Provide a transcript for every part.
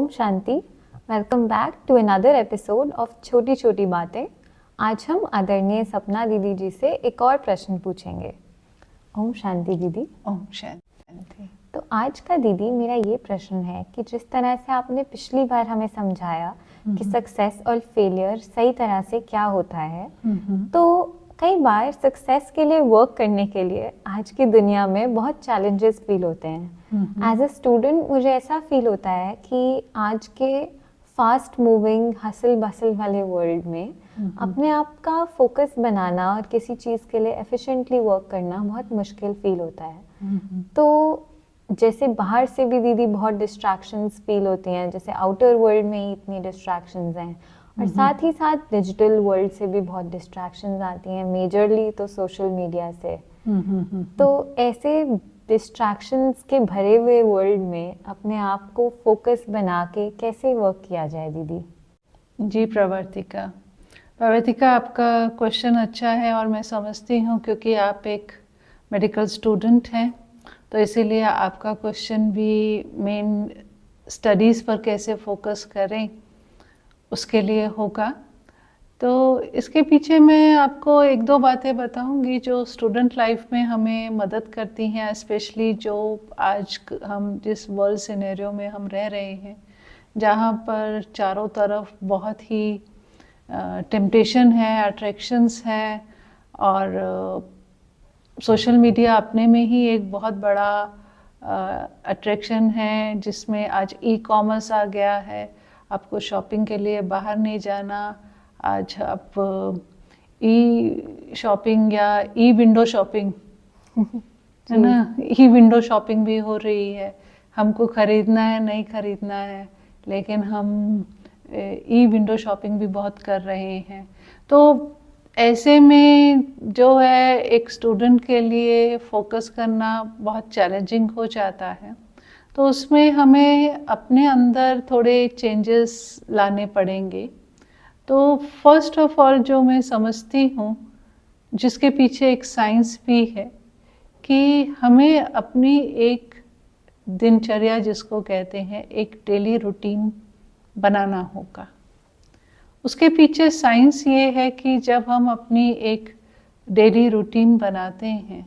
Om Shanti. Welcome back to another episode of Chhoti Chhoti बातें। आज हम आदरणीय सपना दीदी जी से एक और प्रश्न पूछेंगे। ओम शांति दीदी। ओम शांति। तो आज का दीदी मेरा ये प्रश्न है कि जिस तरह से आपने पिछली बार हमें समझाया कि सक्सेस और फेलियर सही तरह से क्या होता है, तो कई बार सक्सेस के लिए वर्क करने के लिए आज की दुनिया में बहुत चैलेंजेस फील होते हैं। एज अ स्टूडेंट मुझे ऐसा फील होता है कि आज के फास्ट मूविंग हसल बसल वाले वर्ल्ड में अपने आप का फोकस बनाना और किसी चीज़ के लिए एफिशिएंटली वर्क करना बहुत मुश्किल फील होता है। तो जैसे बाहर से भी दीदी बहुत डिस्ट्रैक्शंस फील होती हैं, जैसे आउटर वर्ल्ड में ही इतनी डिस्ट्रैक्शंस हैं और साथ ही साथ डिजिटल वर्ल्ड से भी बहुत डिस्ट्रैक्शंस आती हैं, मेजरली तो सोशल मीडिया से। तो ऐसे डिस्ट्रैक्शंस के भरे हुए वर्ल्ड में अपने आप को फोकस बना के कैसे वर्क किया जाए दीदी? जी प्रवर्तिका, आपका क्वेश्चन अच्छा है और मैं समझती हूँ क्योंकि आप एक मेडिकल स्टूडेंट हैं, तो इसीलिए आपका क्वेश्चन भी मेन स्टडीज़ पर कैसे फोकस करें उसके लिए होगा। तो इसके पीछे मैं आपको एक दो बातें बताऊंगी जो स्टूडेंट लाइफ में हमें मदद करती हैं, स्पेशली जो आज हम जिस वर्ल्ड सिनेरियो में हम रह रहे हैं, जहाँ पर चारों तरफ बहुत ही टेम्पटेशन है, अट्रैक्शंस है और सोशल मीडिया अपने में ही एक बहुत बड़ा अट्रैक्शन है, जिसमें आज ई कॉमर्स आ गया है। आपको शॉपिंग के लिए बाहर नहीं जाना, आज आप ई शॉपिंग या ई विंडो शॉपिंग है ना, ई विंडो शॉपिंग भी हो रही है। हमको खरीदना है नहीं खरीदना है, लेकिन हम ई विंडो शॉपिंग भी बहुत कर रहे हैं। तो ऐसे में जो है एक स्टूडेंट के लिए फोकस करना बहुत चैलेंजिंग हो जाता है। तो उसमें हमें अपने अंदर थोड़े चेंजेस लाने पड़ेंगे। तो फर्स्ट ऑफ ऑल जो मैं समझती हूँ, जिसके पीछे एक साइंस भी है, कि हमें अपनी एक दिनचर्या जिसको कहते हैं एक डेली रूटीन बनाना होगा। उसके पीछे साइंस ये है कि जब हम अपनी एक डेली रूटीन बनाते हैं,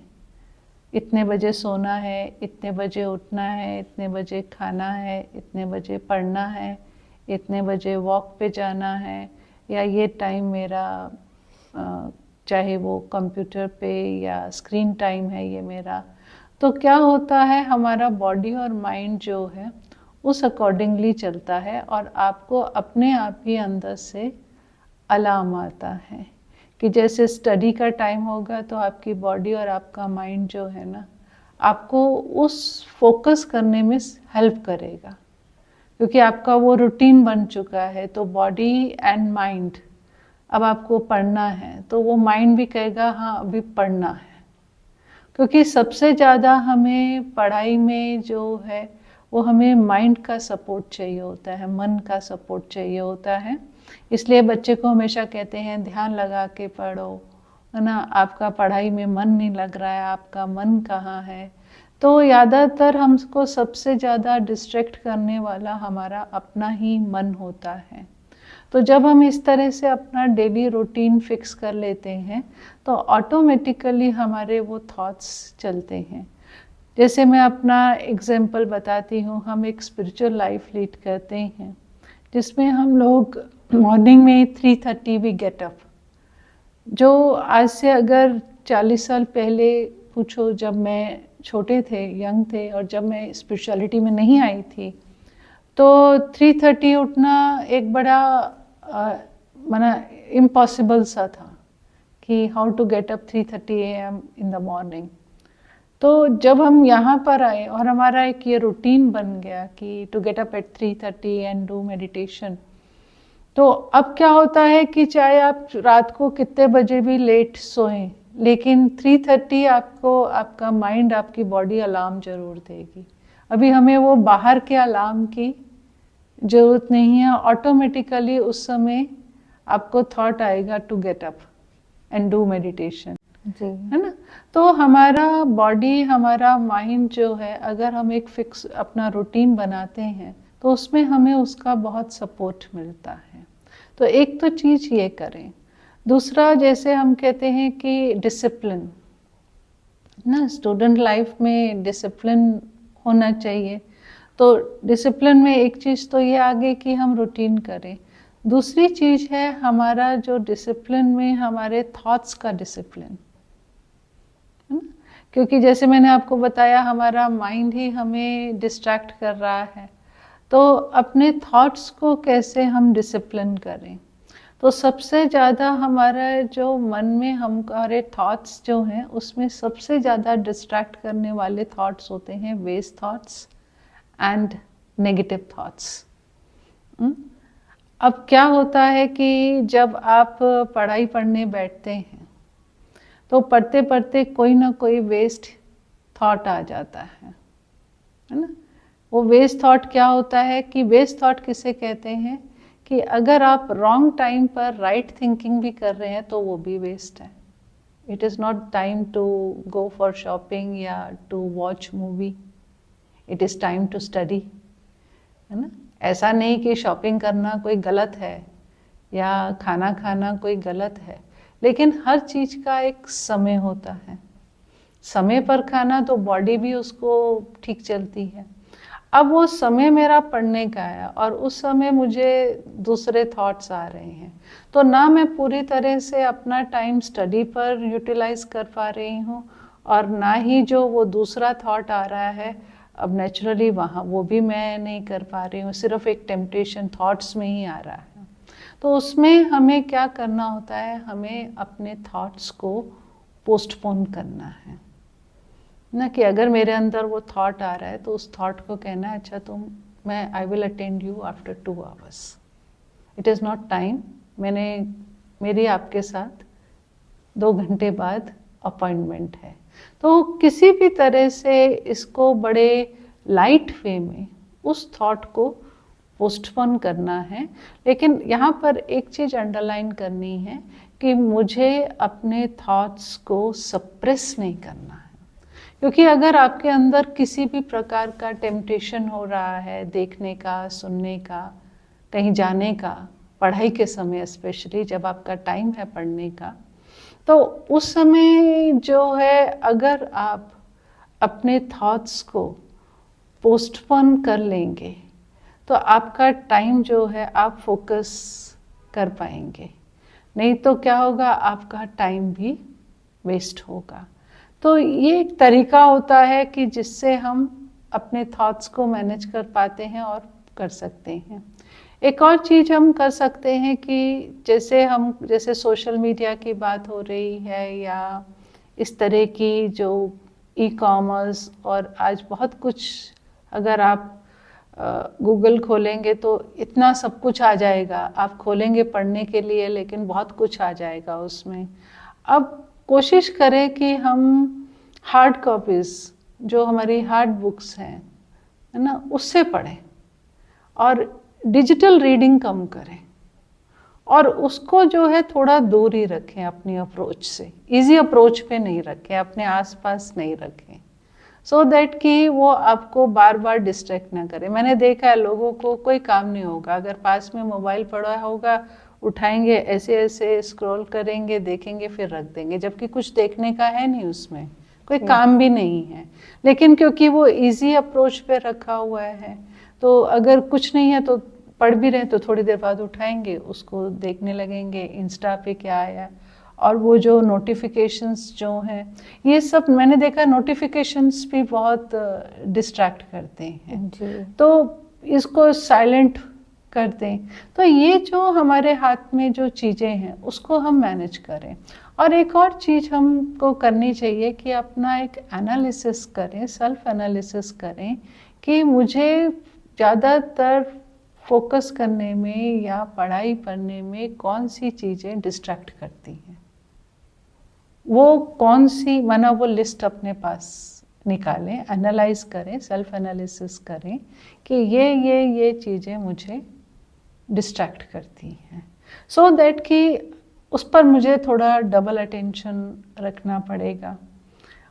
इतने बजे सोना है, इतने बजे उठना है, इतने बजे खाना है, इतने बजे पढ़ना है, इतने बजे वॉक पे जाना है, या ये टाइम मेरा चाहे वो कंप्यूटर पे या स्क्रीन टाइम है ये मेरा, तो क्या होता है हमारा बॉडी और माइंड जो है उस अकॉर्डिंगली चलता है और आपको अपने आप ही अंदर से अलार्म आता है कि जैसे स्टडी का टाइम होगा तो आपकी बॉडी और आपका माइंड जो है ना, आपको उस फोकस करने में हेल्प करेगा, क्योंकि आपका वो रूटीन बन चुका है। तो बॉडी एंड माइंड, अब आपको पढ़ना है तो वो माइंड भी कहेगा हाँ अभी पढ़ना है, क्योंकि सबसे ज़्यादा हमें पढ़ाई में जो है वो हमें माइंड का सपोर्ट चाहिए होता है, मन का सपोर्ट चाहिए होता है। इसलिए बच्चे को हमेशा कहते हैं ध्यान लगा के पढ़ो, है ना, आपका पढ़ाई में मन नहीं लग रहा है, आपका मन कहाँ है। तो ज़्यादातर हमको सबसे ज़्यादा डिस्ट्रैक्ट करने वाला हमारा अपना ही मन होता है। तो जब हम इस तरह से अपना डेली रूटीन फिक्स कर लेते हैं तो ऑटोमेटिकली हमारे वो थॉट्स चलते हैं। जैसे मैं अपना एग्जांपल बताती हूँ, हम एक स्पिरिचुअल लाइफ लीड करते हैं जिसमें हम लोग मॉर्निंग में 3:30 वी गेट अप। जो आज से अगर 40 साल पहले पूछो, जब मैं छोटे थे, यंग थे और जब मैं स्पिरिचुअलिटी में नहीं आई थी, तो 3:30 उठना एक बड़ा माना इम्पॉसिबल सा था कि how to get up 3:30 AM in the morning. तो जब हम यहाँ पर आए और हमारा एक ये रूटीन बन गया कि to get up at 3:30 and do meditation, तो अब क्या होता है कि चाहे आप रात को कितने बजे भी लेट सोएं, लेकिन 3:30 आपको आपका माइंड, आपकी बॉडी अलार्म जरूर देगी। अभी हमें वो बाहर के अलार्म की ज़रूरत नहीं है, ऑटोमेटिकली उस समय आपको थॉट आएगा to get up and do meditation, है ना। तो हमारा बॉडी, हमारा माइंड जो है, अगर हम एक फिक्स अपना रूटीन बनाते हैं तो उसमें हमें उसका बहुत सपोर्ट मिलता है। तो एक तो चीज़ ये करें। दूसरा, जैसे हम कहते हैं कि डिसिप्लिन ना, स्टूडेंट लाइफ में डिसिप्लिन होना चाहिए। तो डिसिप्लिन में एक चीज़ तो ये आ गई कि हम रूटीन करें। दूसरी चीज़ है हमारा जो डिसिप्लिन में हमारे थॉट्स का डिसिप्लिन, है ना, क्योंकि जैसे मैंने आपको बताया हमारा माइंड ही हमें डिस्ट्रैक्ट कर रहा है। तो अपने थॉट्स को कैसे हम डिसिप्लिन करें। तो सबसे ज़्यादा हमारा जो मन में हमारे थॉट्स जो हैं उसमें सबसे ज़्यादा डिस्ट्रैक्ट करने वाले थॉट्स होते हैं waste thoughts and negative thoughts. अब क्या होता है कि जब आप पढ़ाई पढ़ने बैठते हैं तो पढ़ते पढ़ते कोई ना कोई वेस्ट थॉट आ जाता है ना। वो वेस्ट थॉट क्या होता है कि वेस्ट थॉट किसे कहते हैं कि अगर आप रॉन्ग टाइम पर राइट थिंकिंग भी कर रहे हैं तो वो भी वेस्ट है। It is not time to go for shopping या to watch movie, it is time to study, है ना। ऐसा नहीं कि शॉपिंग करना कोई गलत है या खाना खाना कोई गलत है, लेकिन हर चीज़ का एक समय होता है। समय पर खाना तो बॉडी भी उसको ठीक चलती है। अब वो समय मेरा पढ़ने का है और उस समय मुझे दूसरे थॉट्स आ रहे हैं, तो ना मैं पूरी तरह से अपना टाइम स्टडी पर यूटिलाइज कर पा रही हूँ और ना ही जो वो दूसरा थॉट आ रहा है अब नेचुरली वहाँ वो भी मैं नहीं कर पा रही हूँ, सिर्फ एक टेम्पटेशन थॉट्स में ही आ रहा है। तो उसमें हमें क्या करना होता है, हमें अपने थॉट्स को पोस्टपोन करना है ना, कि अगर मेरे अंदर वो थॉट आ रहा है तो उस थॉट को कहना है अच्छा मैं I will attend you after 2 hours, it is not time, मेरी आपके साथ 2 घंटे बाद अपॉइंटमेंट है। तो किसी भी तरह से इसको बड़े लाइट वे में उस थॉट को पोस्टपोन करना है। लेकिन यहाँ पर एक चीज़ अंडरलाइन करनी है कि मुझे अपने थॉट्स को सप्रेस नहीं करना है, क्योंकि अगर आपके अंदर किसी भी प्रकार का टेम्पटेशन हो रहा है देखने का, सुनने का, कहीं जाने का, पढ़ाई के समय स्पेशली जब आपका टाइम है पढ़ने का, तो उस समय जो है अगर आप अपने थॉट्स को पोस्टपोन कर लेंगे तो आपका टाइम जो है आप फोकस कर पाएंगे, नहीं तो क्या होगा, आपका टाइम भी वेस्ट होगा। तो ये एक तरीका होता है कि जिससे हम अपने थॉट्स को मैनेज कर पाते हैं और कर सकते हैं। एक और चीज़ हम कर सकते हैं कि जैसे सोशल मीडिया की बात हो रही है या इस तरह की जो ई-कॉमर्स, और आज बहुत कुछ अगर आप गूगल खोलेंगे तो इतना सब कुछ आ जाएगा, आप खोलेंगे पढ़ने के लिए लेकिन बहुत कुछ आ जाएगा उसमें। अब कोशिश करें कि हम हार्ड कॉपीज़ जो हमारी हार्ड बुक्स हैं, है ना, उससे पढ़ें और डिजिटल रीडिंग कम करें और उसको जो है थोड़ा दूर ही रखें अपनी अप्रोच से, इजी अप्रोच पे नहीं रखें, अपने आसपास नहीं रखें, सो दैट कि वो आपको बार बार डिस्ट्रैक्ट ना करे। मैंने देखा है लोगों को कोई काम नहीं होगा, अगर पास में मोबाइल पड़ा होगा उठाएंगे, ऐसे ऐसे स्क्रॉल करेंगे, देखेंगे, फिर रख देंगे, जबकि कुछ देखने का है नहीं, उसमें कोई काम भी नहीं है। लेकिन क्योंकि वो इजी अप्रोच पे रखा हुआ है, तो अगर कुछ नहीं है तो पढ़ भी रहे तो थोड़ी देर बाद उठाएंगे, उसको देखने लगेंगे इंस्टा पे क्या आया, और वो जो नोटिफिकेशंस जो हैं, ये सब मैंने देखा नोटिफिकेशंस भी बहुत डिस्ट्रैक्ट करते हैं जी। तो इसको साइलेंट कर दें। तो ये जो हमारे हाथ में जो चीज़ें हैं उसको हम मैनेज करें। और एक और चीज़ हमको करनी चाहिए कि अपना एक एनालिसिस करें, सेल्फ एनालिसिस करें कि मुझे ज़्यादातर फोकस करने में या पढ़ाई पढ़ने में कौन सी चीज़ें डिस्ट्रैक्ट करती हैं, वो कौन सी, माना वो लिस्ट अपने पास निकालें, एनालाइज करें, सेल्फ एनालिसिस करें कि ये चीज़ें मुझे डिस्ट्रैक्ट करती हैं, सो दैट कि उस पर मुझे थोड़ा डबल अटेंशन रखना पड़ेगा।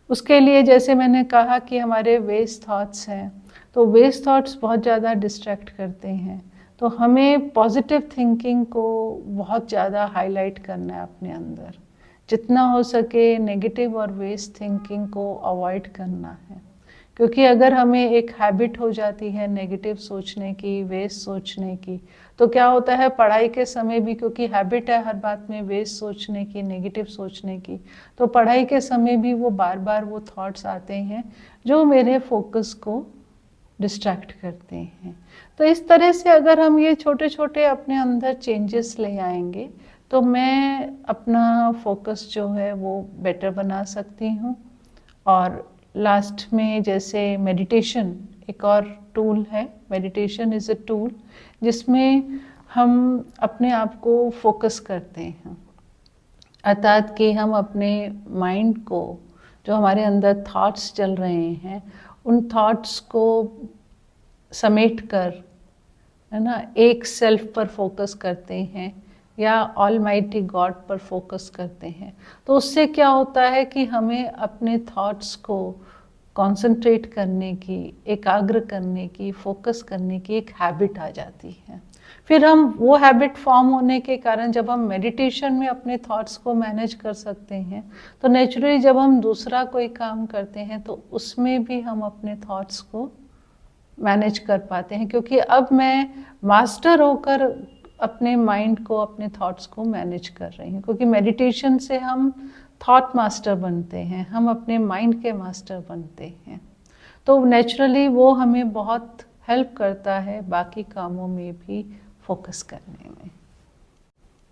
उसके लिए जैसे मैंने कहा कि हमारे वेस्ट थॉट्स हैं, तो वेस्ट थॉट्स बहुत ज़्यादा डिस्ट्रैक्ट करते हैं, तो हमें पॉजिटिव थिंकिंग को बहुत ज़्यादा हाईलाइट करना है अपने अंदर। जितना हो सके नेगेटिव और वेस्ट थिंकिंग को अवॉइड करना है, क्योंकि अगर हमें एक हैबिट हो जाती है नेगेटिव सोचने की, वेस्ट सोचने की, तो क्या होता है पढ़ाई के समय भी, क्योंकि हैबिट है हर बात में वेस्ट सोचने की, नेगेटिव सोचने की, तो पढ़ाई के समय भी वो बार बार वो थॉट्स आते हैं जो मेरे फोकस को डिस्ट्रैक्ट करते हैं। तो इस तरह से अगर हम ये छोटे छोटे अपने अंदर चेंजेस ले आएंगे तो मैं अपना फोकस जो है वो बेटर बना सकती हूँ। और लास्ट में जैसे मेडिटेशन एक और टूल है, मेडिटेशन इज़ अ टूल जिसमें हम अपने आप को फोकस करते हैं, अर्थात कि हम अपने माइंड को, जो हमारे अंदर थॉट्स चल रहे हैं, उन थॉट्स को समेट कर, है ना, एक सेल्फ पर फोकस करते हैं या ऑलमाइटी गॉड पर फोकस करते हैं। तो उससे क्या होता है कि हमें अपने थॉट्स को कंसंट्रेट करने की, एकाग्र करने की, फोकस करने की एक हैबिट आ जाती है। फिर हम वो हैबिट फॉर्म होने के कारण जब हम मेडिटेशन में अपने थॉट्स को मैनेज कर सकते हैं, तो नेचुरली जब हम दूसरा कोई काम करते हैं तो उसमें भी हम अपने थॉट्स को मैनेज कर पाते हैं, क्योंकि अब मैं मास्टर होकर अपने माइंड को, अपने थॉट्स को मैनेज कर रही हूँ। क्योंकि मेडिटेशन से हम थॉट मास्टर बनते हैं, हम अपने माइंड के मास्टर बनते हैं, तो नेचुरली वो हमें बहुत हेल्प करता है बाकी कामों में भी फोकस करने में।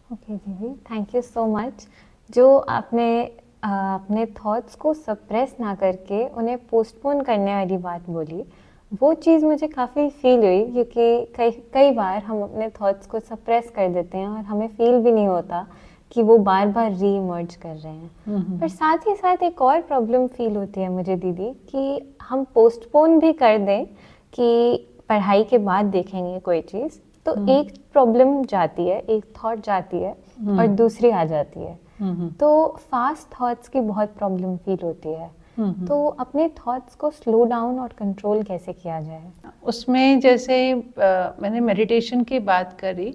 ओके दीदी, थैंक यू सो मच। जो आपने अपने थॉट्स को सप्रेस ना करके उन्हें पोस्टपोन करने वाली बात बोली, वो चीज़ मुझे काफ़ी फील हुई, क्योंकि कई बार हम अपने थॉट्स को सप्रेस कर देते हैं और हमें फील भी नहीं होता कि वो बार बार री इमर्ज कर रहे हैं। पर साथ ही साथ एक और प्रॉब्लम फील होती है मुझे दीदी, कि हम पोस्टपोन भी कर दें कि पढ़ाई के बाद देखेंगे कोई चीज़, तो एक प्रॉब्लम जाती है, एक थॉट जाती है और दूसरी आ जाती है। तो फास्ट थॉट्स की बहुत प्रॉब्लम फील होती है। तो अपने थॉट्स को स्लो डाउन और कंट्रोल कैसे किया जाए? उसमें जैसे मैंने मेडिटेशन की बात करी,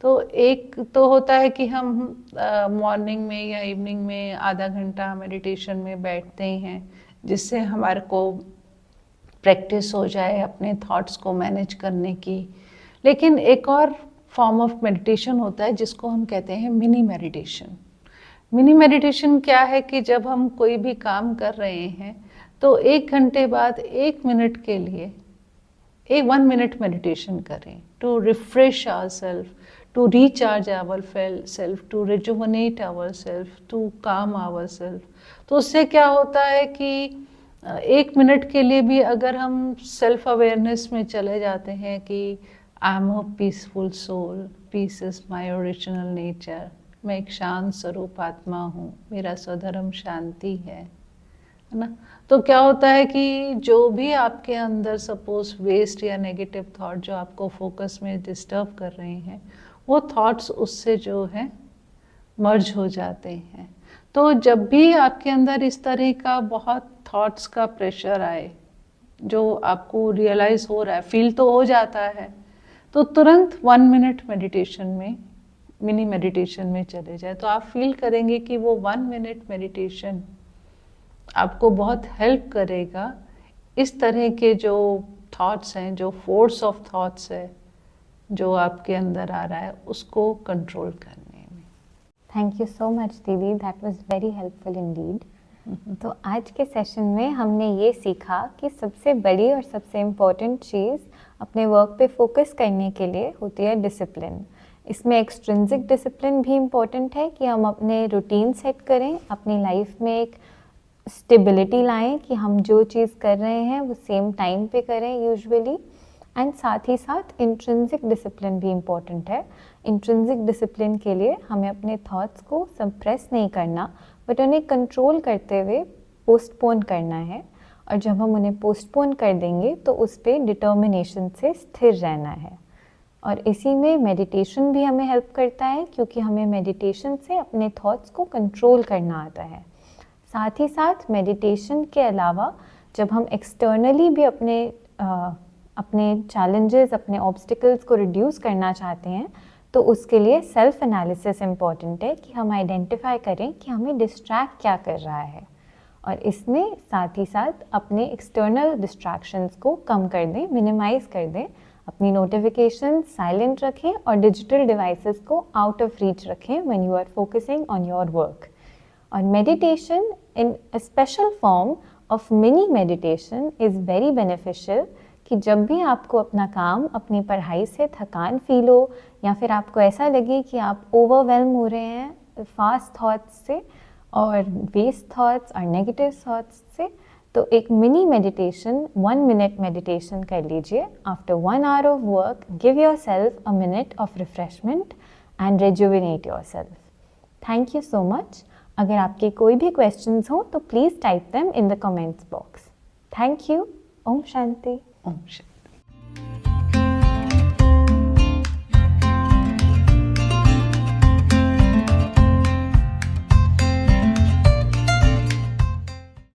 तो एक तो होता है कि हम मॉर्निंग में या इवनिंग में आधा घंटा मेडिटेशन में बैठते हैं, जिससे हमारे को प्रैक्टिस हो जाए अपने थॉट्स को मैनेज करने की। लेकिन एक और फॉर्म ऑफ मेडिटेशन होता है जिसको हम कहते हैं मिनी मेडिटेशन। मिनी मेडिटेशन क्या है कि जब हम कोई भी काम कर रहे हैं तो 1 घंटे बाद 1 मिनट के लिए 1 मिनट मेडिटेशन करें, to refresh our self, to recharge our self, to rejuvenate our self, to calm our self. तो उससे क्या होता है कि 1 मिनट के लिए भी अगर हम सेल्फ अवेयरनेस में चले जाते हैं कि I am a peaceful soul, peace is my original nature, मैं एक शांत स्वरूप आत्मा हूँ, मेरा स्वधर्म शांति है ना। तो क्या होता है कि जो भी आपके अंदर सपोज वेस्ट या नेगेटिव थॉट जो आपको फोकस में डिस्टर्ब कर रहे हैं, वो थॉट्स उससे जो है मर्ज हो जाते हैं। तो जब भी आपके अंदर इस तरह का बहुत थॉट्स का प्रेशर आए, जो आपको रियलाइज हो रहा है, फील तो हो जाता है, तो तुरंत 1 मिनट मेडिटेशन में, मिनी मेडिटेशन में चले जाए, तो आप फील करेंगे कि वो 1 मिनट मेडिटेशन आपको बहुत हेल्प करेगा इस तरह के जो थॉट्स हैं, जो फोर्स ऑफ थॉट्स है जो आपके अंदर आ रहा है, उसको कंट्रोल करने में। थैंक यू सो मच दीदी, that was very helpful Indeed. तो आज के सेशन में हमने ये सीखा कि सबसे बड़ी और सबसे इम्पोर्टेंट चीज़ अपने वर्क पे फोकस करने के लिए होती है डिसिप्लिन। इसमें एक्सट्रिंसिक डिसिप्लिन भी इम्पोर्टेंट है कि हम अपने रूटीन सेट करें, अपनी लाइफ में एक स्टेबिलिटी लाएं कि हम जो चीज़ कर रहे हैं वो सेम टाइम पे करें यूजुअली। एंड साथ ही साथ इंट्रिंसिक डिसिप्लिन भी इम्पोर्टेंट है। इंट्रिंसिक डिसिप्लिन के लिए हमें अपने थॉट्स को सप्रेस नहीं करना, बट उन्हें कंट्रोल करते हुए पोस्टपोन करना है। और जब हम उन्हें पोस्टपोन कर देंगे तो उस पर डिटर्मिनेशन से स्थिर रहना है। और इसी में मेडिटेशन भी हमें हेल्प करता है, क्योंकि हमें मेडिटेशन से अपने थॉट्स को कंट्रोल करना आता है। साथ ही साथ मेडिटेशन के अलावा जब हम एक्सटर्नली भी अपने चैलेंजेस, अपने ऑब्स्टिकल्स को रिड्यूस करना चाहते हैं, तो उसके लिए सेल्फ एनालिसिस इम्पॉर्टेंट है कि हम आइडेंटिफाई करें कि हमें डिस्ट्रैक्ट क्या कर रहा है, और इसमें साथ ही साथ अपने एक्सटर्नल डिस्ट्रैक्शंस को कम कर दें, मिनिमाइज कर दें, अपनी नोटिफिकेशन साइलेंट रखें और डिजिटल डिवाइसेस को आउट ऑफ रीच रखें when you are focusing on your work. और meditation in a special form of mini meditation is very beneficial कि जब भी आपको अपना काम, अपनी पढ़ाई से थकान फील हो या फिर आपको ऐसा लगे कि आप ओवरवेल्म हो रहे हैं फास्ट थॉट्स से और वेस्ट थॉट्स और नेगेटिव थॉट्स से, तो एक मिनी मेडिटेशन 1 मिनट मेडिटेशन कर लीजिए। After 1 hour of work give yourself a minute of refreshment and rejuvenate yourself. Thank you so much. अगर आपके कोई भी क्वेश्चंस हो तो please type them in the comments box. Thank you. Om Shanti. Om Shanti.